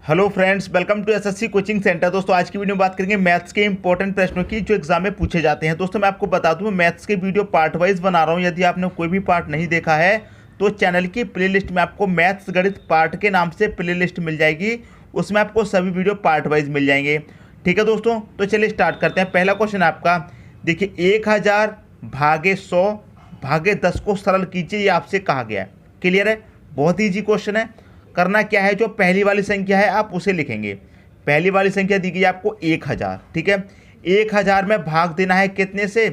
Hello friends, welcome to SSC coaching centre. दोस्तों आज की वीडियो में बात करेंगे मैथ्स के इंपॉर्टेंट प्रश्नों की जो एग्जाम में पूछे जाते हैं। दोस्तों मैं आपको बता दूं, मैथ्स के वीडियो पार्ट वाइज बना रहा हूं। यदि आपने कोई भी पार्ट नहीं देखा है तो चैनल की प्लेलिस्ट में आपको मैथ्स गणित पार्ट के नाम से प्लेलिस्ट मिल जाएगी। उसमें आपको सभी वीडियो पार्ट वाइज मिल जाएंगे। ठीक है दोस्तों, तो चलिए स्टार्ट करते हैं। पहला क्वेश्चन आपका देखिए, 1000 भागे 100 भागे 10 को सरल कीजिए, ये आपसे कहा गया है। क्लियर है, बहुत ईजी क्वेश्चन है। करना क्या है, जो पहली वाली संख्या है आप उसे लिखेंगे। पहली वाली संख्या दी गई आपको 1000। ठीक है, 1000 में भाग देना है कितने से,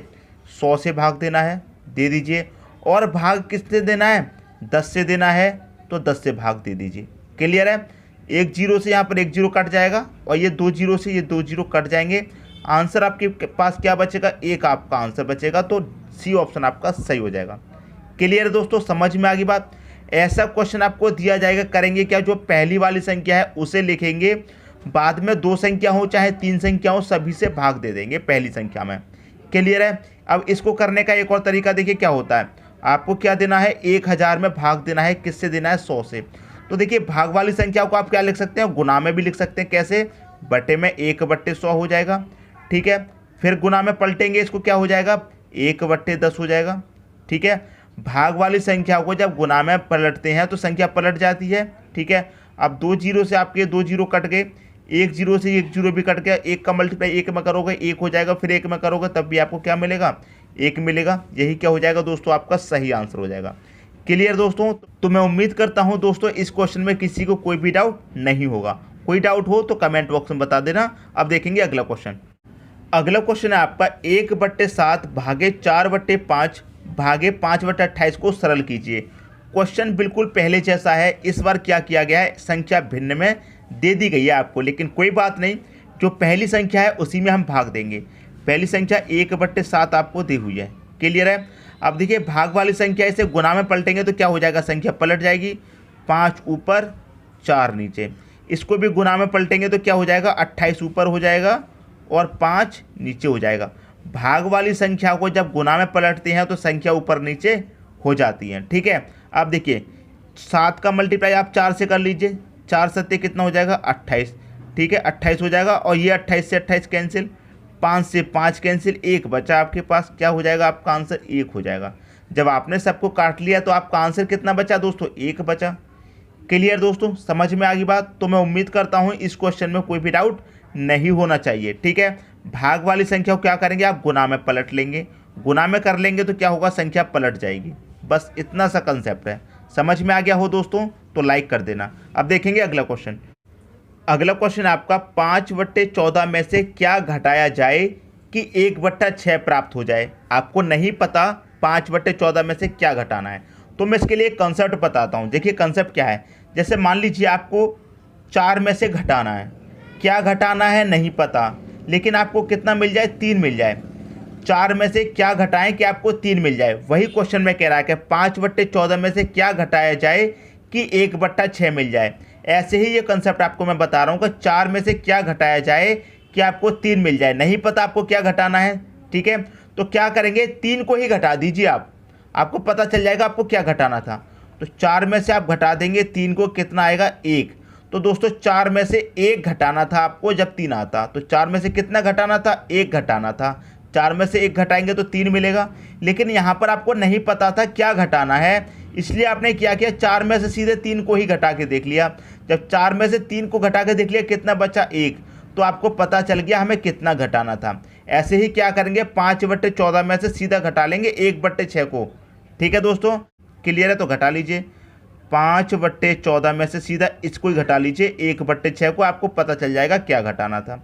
100 से भाग देना है, दे दीजिए। और भाग किससे देना है, 10 से देना है, तो 10 से भाग दे दीजिए। क्लियर है, एक जीरो से यहाँ पर एक जीरो कट जाएगा और ये 2 जीरो से ये 2 जीरो कट जाएंगे। आंसर आपके पास क्या बचेगा, एक आपका आंसर बचेगा। तो सी ऑप्शन आपका सही हो जाएगा। क्लियर है दोस्तों, समझ में आ गई बात। ऐसा क्वेश्चन आपको दिया जाएगा, करेंगे क्या, जो पहली वाली संख्या है उसे लिखेंगे, बाद में 2 संख्या हो चाहे 3 संख्या हो सभी से भाग दे देंगे पहली संख्या में। क्लियर है। अब इसको करने का एक और तरीका देखिए क्या होता है। आपको क्या देना है, 1000 में भाग देना है किससे देना है, 100 से। तो देखिए भाग वाली संख्या को आप क्या लिख सकते हैं, गुना में भी लिख सकते हैं। कैसे, बटे में 1/100 हो जाएगा। ठीक है, फिर गुना में पलटेंगे इसको, क्या हो जाएगा, 1/10 हो जाएगा। ठीक है, भाग वाली संख्या को जब गुना में पलटते हैं तो संख्या पलट जाती है। ठीक है, अब 2 जीरो से आपके 2 जीरो कट गए, 1 जीरो से 1 जीरो भी कट गया, 1 का मल्टीप्लाई 1 में करोगे 1 हो जाएगा, फिर 1 में करोगे तब भी आपको क्या मिलेगा, 1 मिलेगा। यही क्या हो जाएगा दोस्तों, आपका सही आंसर हो जाएगा। क्लियर दोस्तों, तो मैं उम्मीद करता हूं दोस्तों इस क्वेश्चन में किसी को कोई भी डाउट नहीं होगा। कोई डाउट हो तो कमेंट बॉक्स में बता देना। अब देखेंगे अगला क्वेश्चन। अगला क्वेश्चन है आपका, 1/7 भागे 4/5 भागे 5/28 को सरल कीजिए। क्वेश्चन बिल्कुल पहले जैसा है। इस बार क्या किया गया है, संख्या भिन्न में दे दी गई है आपको, लेकिन कोई बात नहीं, जो पहली संख्या है उसी में हम भाग देंगे। पहली संख्या 1/7 आपको दी हुई है। क्लियर है। अब देखिए भाग वाली संख्या इसे गुना में पलटेंगे तो क्या हो जाएगा, संख्या पलट जाएगी, 5 ऊपर 4 नीचे। इसको भी गुना में पलटेंगे तो क्या हो जाएगा, 28 ऊपर हो जाएगा और 5 नीचे हो जाएगा। भाग वाली संख्या को जब गुना में पलटते हैं तो संख्या ऊपर नीचे हो जाती है। ठीक है, अब देखिए 7 का मल्टीप्लाई आप 4 से कर लीजिए, 4 सत्ते कितना हो जाएगा, 28। ठीक है, 28 हो जाएगा और ये 28 से 28 कैंसिल, 5 से 5 कैंसिल, 1 बचा आपके पास, क्या हो जाएगा आपका आंसर, 1 हो जाएगा। जब आपने सबको काट लिया तो आपका आंसर कितना बचा दोस्तों, 1 बचा। क्लियर दोस्तों, समझ में आ गई बात। तो मैं उम्मीद करता हूँ इस क्वेश्चन में कोई भी डाउट नहीं होना चाहिए। ठीक है, भाग वाली संख्या को क्या करेंगे, आप गुना में पलट लेंगे। गुना में कर लेंगे तो क्या होगा, संख्या पलट जाएगी। बस इतना सा कंसेप्ट है। समझ में आ गया हो दोस्तों तो लाइक कर देना। अब देखेंगे अगला क्वेश्चन। अगला क्वेश्चन आपका, 5/14 में से क्या घटाया जाए कि 1/6 प्राप्त हो जाए। आपको नहीं पता 5/14 में से क्या घटाना है, तो मैं इसके लिए एक कंसेप्ट बताता हूँ। देखिए कंसेप्ट क्या है, जैसे मान लीजिए आपको 4 में से घटाना है, क्या घटाना है नहीं पता, लेकिन आपको कितना मिल जाए, 3 मिल जाए। 4 में से क्या घटाएं कि आपको 3 मिल जाए, वही क्वेश्चन में कह रहा है कि 5/14 में से क्या घटाया जाए कि 1/6 मिल जाए। ऐसे ही ये कंसेप्ट आपको मैं बता रहा हूँ कि 4 में से क्या घटाया जाए कि आपको 3 मिल जाए। नहीं पता आपको क्या घटाना है, ठीक है, तो क्या करेंगे, 3 को ही घटा दीजिए आप, आपको पता चल जाएगा आपको क्या घटाना था। तो 4 में से आप घटा देंगे 3 को, कितना आएगा, 1। तो दोस्तों 4 में से 1 घटाना था आपको जब 3 आता, तो 4 में से कितना घटाना था, 1 घटाना था। 4 में से 1 घटाएंगे तो 3 मिलेगा, लेकिन यहाँ पर आपको नहीं पता था क्या घटाना है, इसलिए आपने क्या किया, 4 में से सीधे 3 को ही घटा के देख लिया। जब 4 में से 3 को घटा के देख लिया कितना बचा, 1, तो आपको पता चल गया हमें कितना घटाना था। ऐसे ही क्या करेंगे, 5/14 में से सीधा घटा लेंगे 1/6 को। ठीक है दोस्तों, क्लियर है, तो घटा लीजिए। 5/14 में से सीधा इसको ही घटा लीजिए, 1/6 को, आपको पता चल जाएगा क्या घटाना था।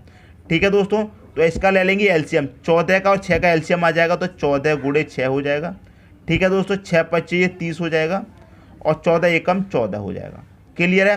ठीक है दोस्तों, तो इसका ले लेंगे एलसीएम, 14 का और 6 का एलसीएम आ जाएगा तो 14 गुणे 6 हो जाएगा। ठीक है दोस्तों, 6 25 ये 30 हो जाएगा और 14 एकम 14 हो जाएगा। क्लियर है,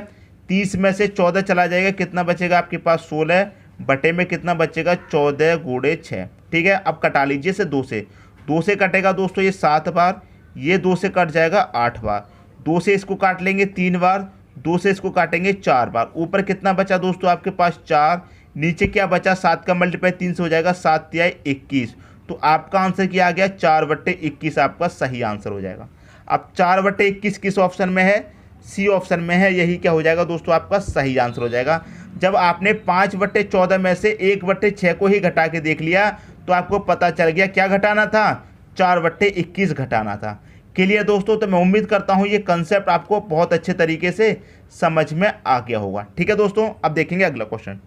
30 में से 14 चला जाएगा, कितना बचेगा आपके पास, 16 बटे में कितना बचेगा, 14 गुणे 6। ठीक है, अब कटा लीजिए इसे 2 से कटेगा दोस्तों ये 7 बार, ये 2 से कट जाएगा 8 बार, 2 से इसको काट लेंगे 3 बार, 2 से इसको काटेंगे 4 बार। ऊपर कितना बचा दोस्तों आपके पास, 4, नीचे क्या बचा, 7 का मल्टीप्लाई 3 से हो जाएगा, 7 तिया 21। तो आपका आंसर क्या आ गया, 4/21 आपका सही आंसर हो जाएगा। अब 4/21 किस ऑप्शन में है, सी ऑप्शन में है, यही क्या हो जाएगा दोस्तों आपका सही आंसर हो जाएगा। जब आपने 5/14 में से 1/6 को ही घटा के देख लिया तो आपको पता चल गया क्या घटाना था, 4/21 घटाना था। क्लियर दोस्तों, तो मैं उम्मीद करता हूँ ये कंसेप्ट आपको बहुत अच्छे तरीके से समझ में आ गया होगा। ठीक है दोस्तों, अब देखेंगे अगला क्वेश्चन।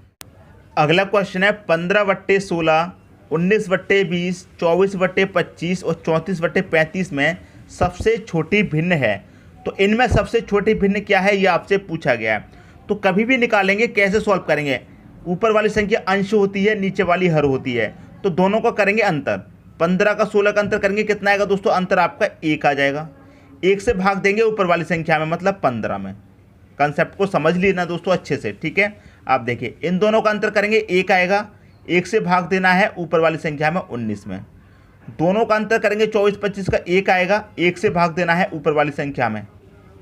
अगला क्वेश्चन है 15/16, 19/20, 24/25 और 34/35 में सबसे छोटी भिन्न है। तो इनमें सबसे छोटी भिन्न क्या है ये आपसे पूछा गया है। तो कभी भी निकालेंगे, कैसे सॉल्व करेंगे, ऊपर वाली संख्या अंश होती है, नीचे वाली हर होती है, तो दोनों का करेंगे अंतर। 15 का 16 का अंतर करेंगे, कितना आएगा दोस्तों, अंतर आपका 1 आ जाएगा। 1 से भाग देंगे ऊपर वाली संख्या में, मतलब 15 में। कंसेप्ट को समझ लेना दोस्तों अच्छे से। ठीक है, आप देखिए इन दोनों का अंतर करेंगे, 1 आएगा, 1 से भाग देना है ऊपर वाली संख्या में 19 में। दोनों का अंतर करेंगे, 24/25 का 1 आएगा, 1 से भाग देना है ऊपर वाली संख्या में।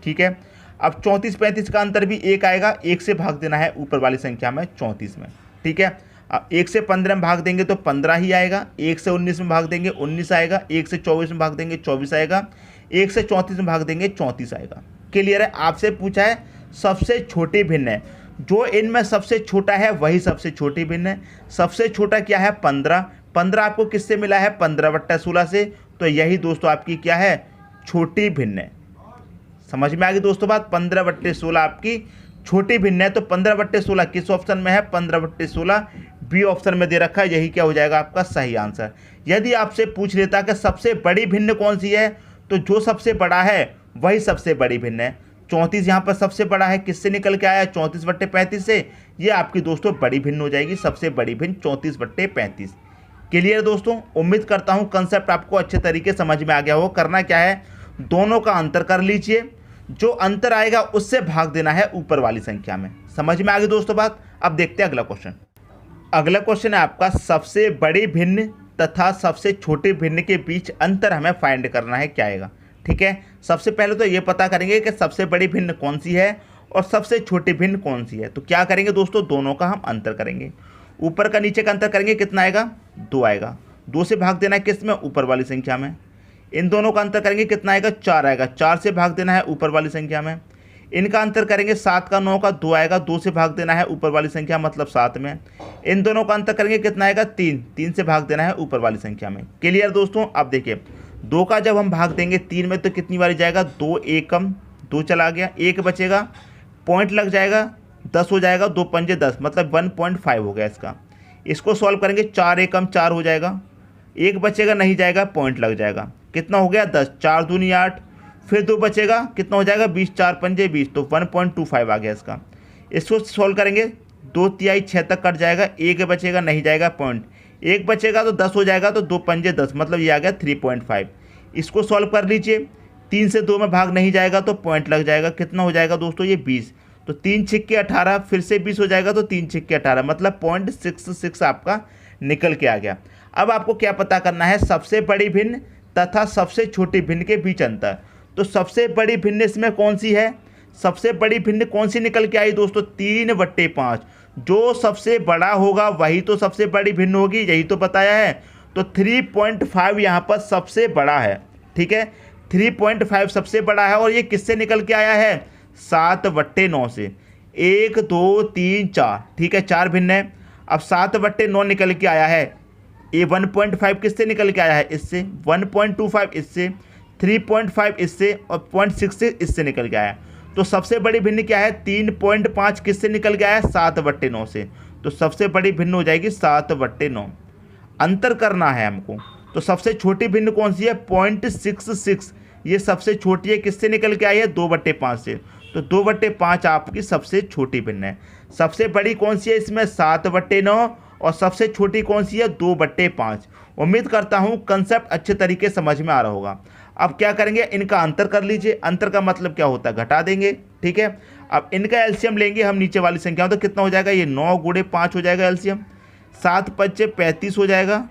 ठीक है, अब 34/35 का अंतर भी 1 आएगा, 1 से भाग देना है ऊपर वाली संख्या में 34 में। ठीक है, अब 1 से 15 में भाग देंगे तो 15 ही आएगा, 1 से 19 में भाग देंगे 19 आएगा, 1 से 24 में भाग देंगे 24 आएगा, 1 से 34 में भाग देंगे 34 आएगा। क्लियर है, आपसे पूछा है सबसे छोटी भिन्न है, जो इनमें सबसे छोटा है वही सबसे छोटी भिन्न है। सबसे छोटा क्या है, 15। 15 आपको किससे मिला है, 15/16 से, तो यही दोस्तों आपकी क्या है, छोटी भिन्न है। समझ में आ गई दोस्तों बात, 15/16 आपकी छोटी भिन्न है। तो 15/16 किस ऑप्शन में है, 15/16 बी ऑप्शन में दे रखा है, यही क्या हो जाएगा आपका सही आंसर। यदि आपसे पूछ लेता कि सबसे बड़ी भिन्न कौन सी है, तो जो सबसे बड़ा है वही सबसे बड़ी भिन्न है। 34 यहाँ पर सबसे बड़ा है, किससे निकल के आया, 34/35 से। ये आपकी दोस्तों बड़ी भिन्न हो जाएगी, सबसे बड़ी भिन्न 34/35। क्लियर दोस्तों, उम्मीद करता हूँ कंसेप्ट आपको अच्छे तरीके समझ में आ गया हो। करना क्या है, दोनों का अंतर कर लीजिए, जो अंतर आएगा उससे भाग देना है ऊपर वाली संख्या में। समझ में आ गई दोस्तों बात। अब देखते हैं अगला क्वेश्चन। अगला क्वेश्चन है आपका सबसे बड़ी भिन्न तथा सबसे छोटी भिन्न के बीच अंतर हमें फाइंड करना है, क्या आएगा। ठीक है, सबसे पहले तो ये पता करेंगे कि सबसे बड़ी भिन्न कौन सी है और सबसे छोटी भिन्न कौन सी है। तो क्या करेंगे दोस्तों, दोनों का हम अंतर करेंगे। ऊपर का नीचे का अंतर करेंगे, कितना आएगा, 2 आएगा। 2 से भाग देना है किस में, ऊपर वाली संख्या में। इन दोनों का अंतर करेंगे, कितना आएगा, 4 आएगा। 4 से भाग देना है ऊपर वाली संख्या में। इनका अंतर करेंगे, 7 का 9 का 2 आएगा, 2 से भाग देना है ऊपर वाली संख्या मतलब 7 में। इन दोनों का अंतर करेंगे, कितना आएगा, 3। 3 से भाग देना है ऊपर वाली संख्या में। क्लियर दोस्तों, अब देखिए 2 का जब हम भाग देंगे 3 में तो कितनी बारी जाएगा, 2 एकम 2 चला गया, 1 बचेगा, पॉइंट लग जाएगा, 10 हो जाएगा, 2 पंजे 10 मतलब 1.5 हो गया इसका। इसको सॉल्व करेंगे, 4 एकम 4 हो जाएगा, 1 बचेगा नहीं जाएगा, पॉइंट लग जाएगा, कितना हो गया 10, 4 दूनी 8, फिर 2 बचेगा, कितना हो जाएगा 20, 4 पंजे 20, तो 1.25 आ गया इसका। इसको सॉल्व करेंगे, 2 तिहाई 6 तक कट जाएगा, 1 बचेगा नहीं जाएगा, पॉइंट 1 बचेगा तो 10 हो जाएगा, तो 2 पंजे 10 मतलब ये आ गया 3.5। इसको सॉल्व कर लीजिए, 3 से 2 में भाग नहीं जाएगा तो पॉइंट लग जाएगा, कितना हो जाएगा दोस्तों ये 20, तो 3 छिक्के 18, फिर से 20 हो जाएगा तो 3 छिक्के 18 मतलब 0.66 आपका निकल के आ गया। अब आपको क्या पता करना है, सबसे बड़ी भिन्न तथा सबसे छोटी भिन्न के बीच अंतर। तो सबसे बड़ी भिन्न इसमें कौन सी है, सबसे बड़ी भिन्न कौन सी निकल के आई दोस्तों, 3/5। जो सबसे बड़ा होगा वही तो सबसे बड़ी भिन्न होगी, यही तो बताया है। तो 3.5 यहाँ पर सबसे बड़ा है। ठीक है, 3.5 सबसे बड़ा है और ये किससे निकल के आया है, 7/9 से। 1 2 3 4, ठीक है 4 भिन्न है। अब 7/9 निकल के आया है, ये 1.5 किससे निकल के आया है, इससे, 1.25 इससे, 3.5 इससे और 0.66 इससे निकल के आया। तो सबसे बड़ी भिन्न क्या है, 3.5 किससे निकल के आया, 7/9 से। तो सबसे बड़ी भिन्न हो जाएगी 7/9। अंतर करना है हमको, तो सबसे छोटी भिन्न कौन सी है, 0.66, ये सबसे छोटी है, किससे निकल के आई है, 2/5 से। तो 2/5 आपकी सबसे छोटी भिन्न है। सबसे बड़ी कौन सी है इसमें, 7/9, और सबसे छोटी कौन सी है, 2/5। उम्मीद करता हूँ कंसेप्ट अच्छे तरीके समझ में आ रहा होगा। अब क्या करेंगे, इनका अंतर कर लीजिए। अंतर का मतलब क्या होता है, घटा देंगे। ठीक है, अब इनका एलसीएम लेंगे हम नीचे वाली संख्या, तो कितना हो जाएगा, ये 9 × 5 हो जाएगा एलसीएम, 7 × 5 = 35 हो जाएगा,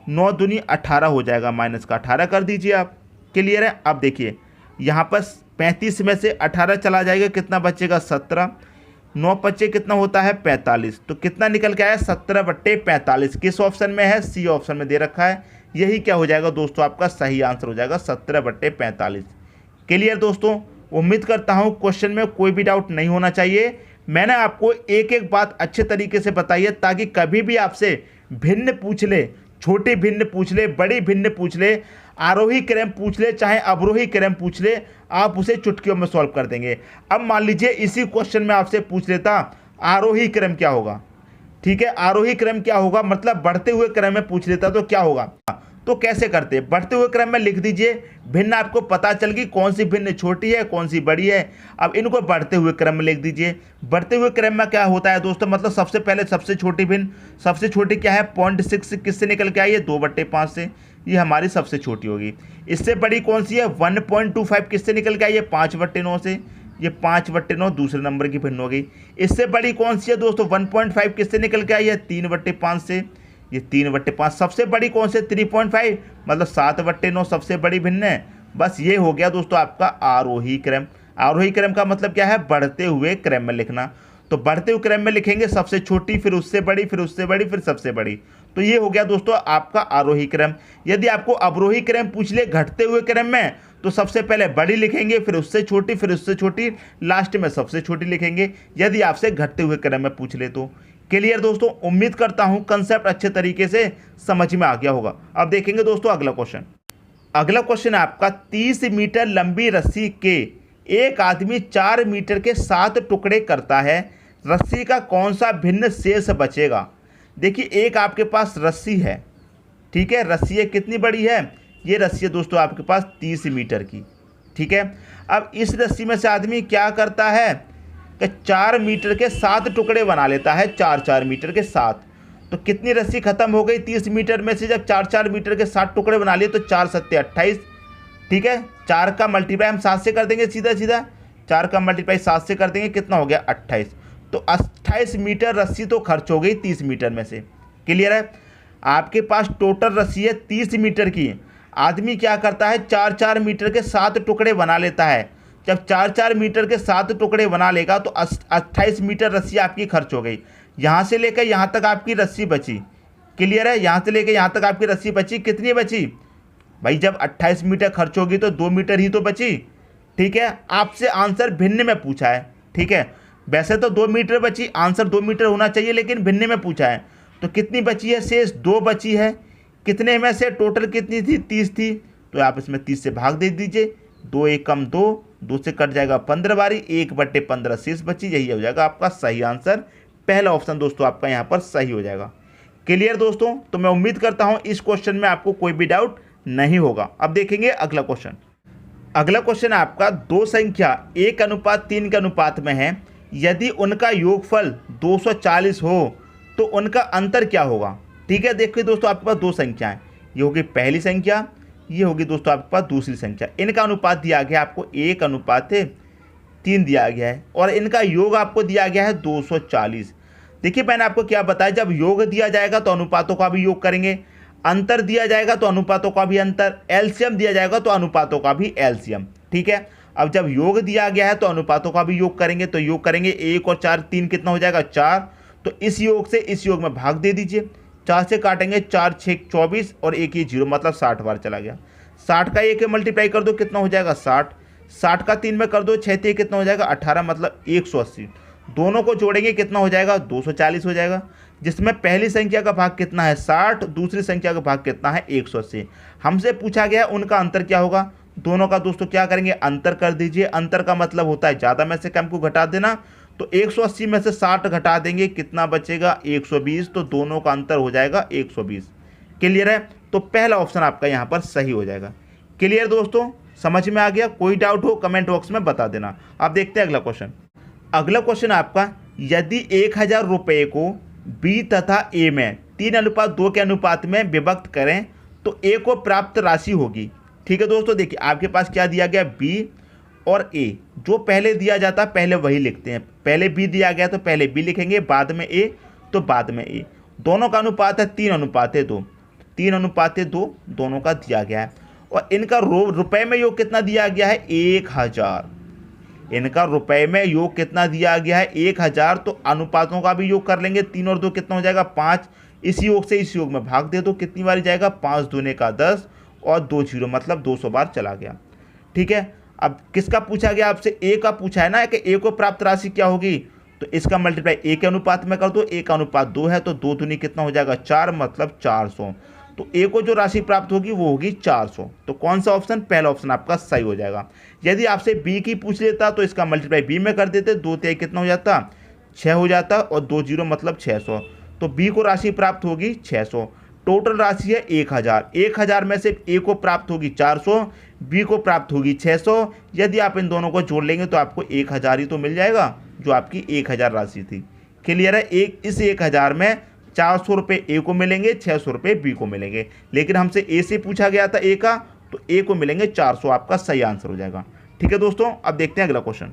9 दूनी 18 हो जाएगा, माइनस का 18 कर दीजिए आप। क्लियर है, अब देखिए यहाँ पर 35 में से 18 चला जाएगा, कितना बचेगा, 17, 9 × 5 कितना होता है, 45। तो कितना निकल के आया, 17/45। किस ऑप्शन में है, सी ऑप्शन में दे रखा है, यही क्या हो जाएगा दोस्तों आपका सही आंसर हो जाएगा, 17/45। क्लियर दोस्तों, उम्मीद करता हूँ क्वेश्चन में कोई भी डाउट नहीं होना चाहिए। मैंने आपको एक एक बात अच्छे तरीके से बताई है ताकि कभी भी आपसे भिन्न पूछ ले, छोटी भिन्न पूछ ले, बड़ी भिन्न पूछ ले, आरोही क्रम पूछ ले, चाहे अवरोही क्रम पूछ ले, आप उसे चुटकियों में सॉल्व कर देंगे। अब मान लीजिए इसी क्वेश्चन में आपसे पूछ लेता आरोही क्रम क्या होगा, ठीक है, आरोही क्रम क्या होगा, मतलब बढ़ते हुए क्रम में पूछ लेता तो क्या होगा। तो कैसे करते, बढ़ते हुए क्रम में लिख दीजिए, भिन्न आपको पता चल गई कौन सी भिन्न छोटी है कौन सी बड़ी है। अब इनको बढ़ते हुए क्रम में लिख दीजिए। बढ़ते हुए क्रम में क्या होता है दोस्तों, मतलब सबसे पहले सबसे छोटी भिन्न, सबसे छोटी क्या है 0.6 किससे निकल के आई है 2/5 से, ये हमारी सबसे छोटी होगी। इससे बड़ी कौन सी है 1.25 किससे निकल के आई है 5/9 से, ये 5/9 दूसरे नंबर की भिन्न हो गई। इससे बड़ी कौन सी है दोस्तों 1.5 किससे निकल के आई है 3/5 से, ये 3/5। सबसे बड़ी कौन से 3.5 मतलब 7/9 सबसे बड़ी भिन्न है। बस ये हो गया दोस्तों आपका आरोही क्रम। आरोही क्रम का मतलब क्या है, बढ़ते हुए क्रम में लिखना। तो बढ़ते हुए क्रम में लिखेंगे सबसे छोटी, फिर उससे बड़ी, फिर उससे बड़ी, फिर सबसे बड़ी। तो ये हो गया दोस्तों आपका आरोही क्रम। यदि आपको अवरोही क्रम पूछ ले घटते हुए क्रम में, तो सबसे पहले बड़ी लिखेंगे, फिर उससे छोटी, फिर उससे छोटी, लास्ट में सबसे छोटी लिखेंगे, यदि आपसे घटते हुए क्रम में पूछ ले तो। क्लियर दोस्तों, उम्मीद करता हूं कंसेप्ट अच्छे तरीके से समझ में आ गया होगा। अब देखेंगे दोस्तों अगला क्वेश्चन। अगला क्वेश्चन है आपका 30 मीटर लंबी रस्सी के एक आदमी 4 मीटर के 7 टुकड़े करता है, रस्सी का कौन सा भिन्न शेष बचेगा। देखिए एक आपके पास रस्सी है, ठीक है, रस्सी है कितनी बड़ी है, ये रस्सी है दोस्तों आपके पास 30 मीटर की, ठीक है। अब इस रस्सी में से आदमी क्या करता है कि 4 मीटर के 7 टुकड़े बना लेता है, 4 मीटर के 7। तो कितनी रस्सी खत्म हो गई 30 मीटर में से, जब 4 मीटर के 7 टुकड़े बना लिए तो 4 7 28, ठीक है। 4 का मल्टीप्लाई हम 7 से कर देंगे, सीधा सीधा 4 का मल्टीप्लाई 7 से कर देंगे, कितना हो गया 28। तो 28 मीटर रस्सी तो खर्च हो गई 30 मीटर में से। क्लियर है, आपके पास टोटल रस्सी है 30 मीटर की, आदमी क्या करता है 4 मीटर के 7 टुकड़े बना लेता है। जब 4 मीटर के 7 टुकड़े बना लेगा तो 28 मीटर रस्सी आपकी खर्च हो गई। यहाँ से लेकर यहाँ तक आपकी रस्सी बची। क्लियर है, यहाँ से लेकर यहाँ तक आपकी रस्सी बची, कितनी बची भाई, जब 28 मीटर खर्च होगी तो 2 मीटर ही तो बची, ठीक है। आपसे आंसर भिन्न में पूछा है, ठीक है, वैसे तो 2 मीटर बची, आंसर 2 मीटर होना चाहिए, लेकिन भिन्न में पूछा है। तो कितनी बची है शेष 2 बची है, कितने में से टोटल कितनी थी 30 थी, तो आप इसमें 30 से भाग दे दीजिए, 2 1 कम 2, 2 से कट जाएगा 15 बारी, 1/15 शेष बची, यही हो जाएगा आपका सही आंसर। पहला ऑप्शन दोस्तों आपका यहाँ पर सही हो जाएगा। क्लियर दोस्तों, तो मैं उम्मीद करता हूँ इस क्वेश्चन में आपको कोई भी डाउट नहीं होगा। अब देखेंगे अगला क्वेश्चन। अगला क्वेश्चन आपका 2 संख्या 1:3 के अनुपात में है, यदि उनका योगफल 240 हो तो उनका अंतर क्या होगा। ठीक है, देखिए दोस्तों आपके पास 2 संख्याएं, ये होगी पहली संख्या, ये होगी दोस्तों आपके पास दूसरी संख्या। इनका अनुपात दिया गया आपको 1:3 दिया गया है और इनका योग आपको दिया गया है 240। देखिए मैंने आपको क्या बताया, जब योग दिया जाएगा तो अनुपातों का भी योग करेंगे, अंतर दिया जाएगा तो अनुपातों का भी अंतर, एलसीएम दिया जाएगा तो अनुपातों का भी एलसीएम। ठीक है, अब जब योग दिया गया है तो अनुपातों का भी योग करेंगे, तो योग करेंगे 1 और 4 3 कितना हो जाएगा 4। तो इस योग से इस योग में भाग दे दीजिए, 4 से काटेंगे 4 6 24 और 1 ये 0, मतलब 60 बार चला गया। 60 का 1 मल्टीप्लाई कर दो कितना हो जाएगा 60, 60 का 3 में कर दो 6 3 कितना हो जाएगा 18, मतलब 180। दोनों को जोड़ेंगे कितना हो जाएगा 240 हो जाएगा, जिसमें पहली संख्या का भाग कितना है 60, दूसरी संख्या का भाग कितना है 180। हमसे पूछा गया उनका अंतर क्या होगा, दोनों का दोस्तों क्या करेंगे अंतर कर दीजिए। अंतर का मतलब होता है ज़्यादा में से कम को घटा देना, तो 180 में से 60 घटा देंगे कितना बचेगा 120, तो दोनों का अंतर हो जाएगा 120। क्लियर है, तो पहला ऑप्शन आपका यहाँ पर सही हो जाएगा। क्लियर दोस्तों, समझ में आ गया, कोई डाउट हो कमेंट बॉक्स में बता देना। आप देखते हैं अगला क्वेश्चन। अगला क्वेश्चन आपका, यदि 1000 रुपये को बी तथा ए में 3:2 के अनुपात में विभक्त करें तो ए को प्राप्त राशि होगी। ठीक है दोस्तों, देखिए आपके पास क्या दिया गया बी और ए, जो पहले दिया जाता है पहले वही लिखते हैं। पहले बी दिया गया तो पहले बी लिखेंगे, बाद में ए तो बाद में ए। दोनों का अनुपात है 3:2, 3:2 दोनों का दिया गया है। और इनका रुपए में योग कितना दिया गया है 1000, इनका रुपए में योग कितना दिया गया है 1000। तो अनुपातों का भी योग कर लेंगे, 3 और 2 कितना हो जाएगा 5, इस योग से इस योग में भाग दे दो, कितनी बार जाएगा 5 दूने का 10 और 2 0, मतलब 200 बार चला गया। ठीक है, अब किसका पूछा गया आपसे, ए का पूछा है ना कि ए को प्राप्त राशि क्या होगी, तो इसका मल्टीप्लाई ए के अनुपात में कर दो, ए का अनुपात 2 है तो 2 दूनी कितना हो जाएगा 4, मतलब 400। तो ए को जो राशि प्राप्त होगी वो होगी 400। तो कौन सा ऑप्शन, पहला ऑप्शन आपका सही हो जाएगा। यदि आपसे बी की पूछ लेता तो इसका मल्टीप्लाई बी में कर देते, 2 3 कितना हो जाता 6 हो जाता, और 2 0 मतलब 600। तो बी को राशि प्राप्त होगी 600। टोटल राशि है 1000। 1000 में से ए को प्राप्त होगी 400, बी को प्राप्त होगी 600। यदि आप इन दोनों को जोड़ लेंगे तो आपको 1000 ही तो मिल जाएगा, जो आपकी 1000 राशि थी। क्लियर है। इस 1000 में 400 रुपये ए को मिलेंगे, 600 रुपये बी को मिलेंगे, लेकिन हमसे ए से पूछा गया था ए का, तो ए को मिलेंगे 400, आपका सही आंसर हो जाएगा। ठीक है दोस्तों, अब देखते हैं अगला क्वेश्चन।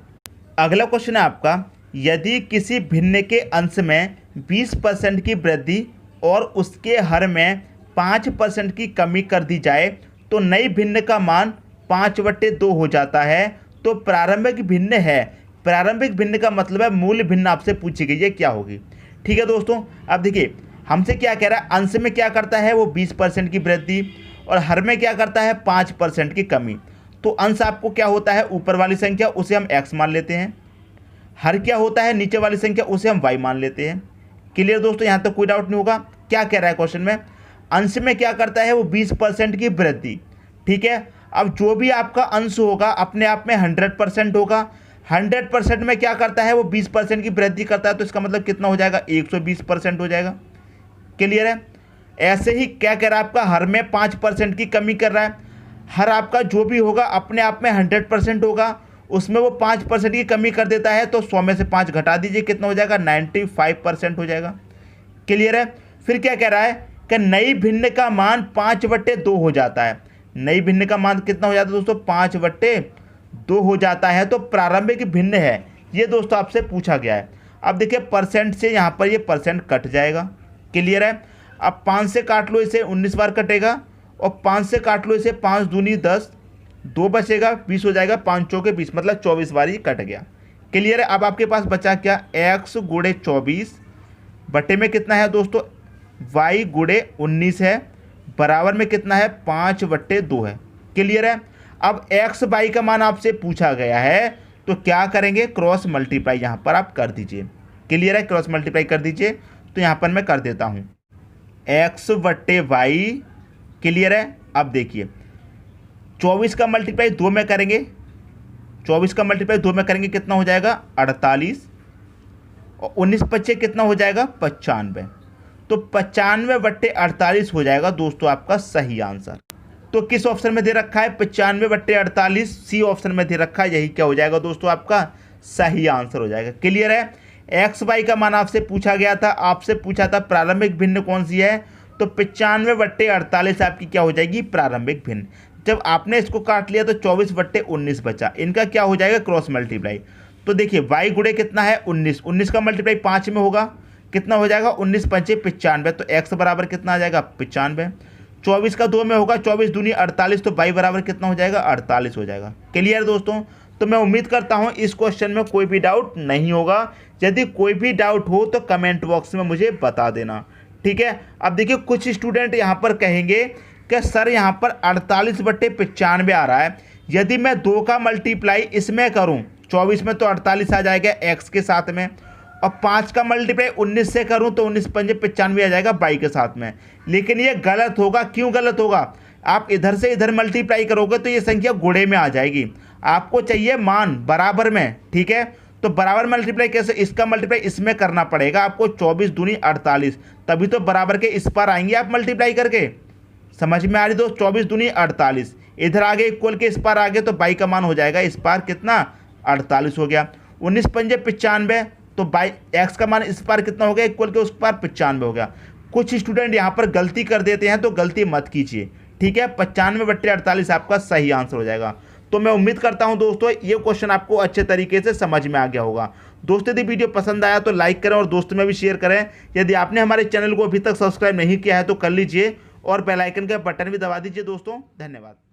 अगला क्वेश्चन है आपका, यदि किसी भिन्न के अंश में 20% की वृद्धि और उसके हर में 5% की कमी कर दी जाए तो नई भिन्न का मान 5/2 हो जाता है, तो प्रारंभिक भिन्न है। प्रारंभिक भिन्न का मतलब है मूल भिन्न आपसे पूछी गई है, क्या होगी। ठीक है दोस्तों, अब देखिए हमसे क्या कह रहा है, अंश में क्या करता है वो 20% की वृद्धि और हर में क्या करता है 5% की कमी। तो अंश आपको क्या होता है, ऊपर वाली संख्या उसे हम x मान लेते हैं, हर क्या होता है नीचे वाली संख्या उसे हम y मान लेते हैं। क्लियर दोस्तों, यहाँ तक कोई डाउट नहीं होगा। क्या कह रहा है क्वेश्चन में, अंश में क्या करता है वो 20% की वृद्धि। ठीक है, अब जो भी आपका अंश होगा अपने आप में 100% होगा। 100% में क्या करता है वो 20% की वृद्धि करता है, तो इसका मतलब कितना हो जाएगा 120% हो जाएगा। क्लियर है। ऐसे ही क्या कह रहा है आपका, हर में 5% की कमी कर रहा है। हर आपका जो भी होगा अपने आप में 100% होगा, उसमें वो 5% की कमी कर देता है, तो 100 में से 5 घटा दीजिए, कितना हो जाएगा 95% हो जाएगा। क्लियर है। फिर क्या कह रहा है कि नई भिन्न का मान 5/2 हो जाता है। नई भिन्न का मान कितना हो जाता है दोस्तों, 5/2 हो जाता है, तो प्रारंभिक भिन्न है। ये दोस्तों आपसे पूछा गया है। अब देखिए परसेंट से यहाँ पर ये परसेंट कट जाएगा। क्लियर है। अब 5 से काट लो इसे 19 बार कटेगा, और 5 से काट लो इसे 5 दूनी 10, 2 बचेगा 20 हो जाएगा, 5 चौके 20 मतलब 24 बार ही कट गया। क्लियर है। अब आपके पास बचा क्या, x गुणे 24 बटे में कितना है दोस्तों y गुणे 19 है, बराबर में कितना है 5/2 है। क्लियर है। अब x y का मान आपसे पूछा गया है, तो क्या करेंगे, क्रॉस मल्टीप्लाई यहाँ पर आप कर दीजिए। क्लियर है, क्रॉस मल्टीप्लाई कर दीजिए। तो यहाँ पर मैं कर देता हूँ x/y। क्लियर है। अब देखिए 24 का मल्टीप्लाई 2 में करेंगे, 24 का मल्टीप्लाई 2 में करेंगे कितना हो जाएगा 48, और 19 बच्चे कितना हो जाएगा 95। तो 95/48 हो जाएगा दोस्तों आपका सही आंसर। तो किस ऑप्शन में दे रखा है 95/48, सी ऑप्शन में दे रखा है। यही क्या हो जाएगा दोस्तों आपका सही आंसर हो जाएगा। क्लियर है। एक्स वाई का मान आपसे पूछा गया था, आपसे पूछा था प्रारंभिक भिन्न कौन सी है, तो 95/48 आपकी क्या हो जाएगी प्रारंभिक भिन्न। जब आपने इसको काट लिया तो 24/19 बचा, इनका क्या हो जाएगा क्रॉस मल्टीप्लाई। तो देखिए y गुणे कितना है 19, 19 का मल्टीप्लाई 5 में होगा, कितना हो जाएगा 19 पंचे 95, तो x बराबर कितना आ जाएगा 95। 24 का 2 में होगा, 24 दूनी 48, तो y बराबर कितना हो जाएगा 48 हो जाएगा। क्लियर दोस्तों। तो मैं उम्मीद करता हूं इस क्वेश्चन में कोई भी डाउट नहीं होगा। यदि कोई भी डाउट हो तो कमेंट बॉक्स में मुझे बता देना, ठीक है। अब देखिए कुछ स्टूडेंट यहाँ पर कहेंगे कि सर यहाँ पर 48/95 आ रहा है, यदि मैं 2 का मल्टीप्लाई इसमें करूँ 24 में तो 48 आ जाएगा x के साथ में, और 5 का मल्टीप्लाई 19 से करूँ तो 19 पंजे 95 आ जाएगा y के साथ में। लेकिन ये गलत होगा। क्यों गलत होगा, आप इधर से इधर मल्टीप्लाई करोगे तो ये संख्या गुणे में आ जाएगी। आपको चाहिए मान बराबर में, ठीक है। तो बराबर मल्टीप्लाई कैसे, इसका मल्टीप्लाई इसमें करना पड़ेगा आपको, 24 दूनी 48, तभी तो बराबर के इस पर आएंगे आप मल्टीप्लाई करके। समझ में आ रही दोस्त, 24 दूनी 48, इधर आगे इक्वल के इस पार आगे, तो बाई का मान हो जाएगा इस पार कितना 48 हो गया। 19 पंजे 95, तो बाई एक्स का मान इस पार कितना हो गया इक्वल के उस पार 95 हो गया। कुछ स्टूडेंट यहाँ पर गलती कर देते हैं, तो गलती मत कीजिए, ठीक है। 95/48 आपका सही आंसर हो जाएगा। तो मैं उम्मीद करता हूं दोस्तों ये क्वेश्चन आपको अच्छे तरीके से समझ में आ गया होगा। दोस्तों यदि वीडियो पसंद आया तो लाइक करें और दोस्तों में भी शेयर करें। यदि आपने हमारे चैनल को अभी तक सब्सक्राइब नहीं किया है तो कर लीजिए, और बेल आइकन का बटन भी दबा दीजिए दोस्तों। धन्यवाद।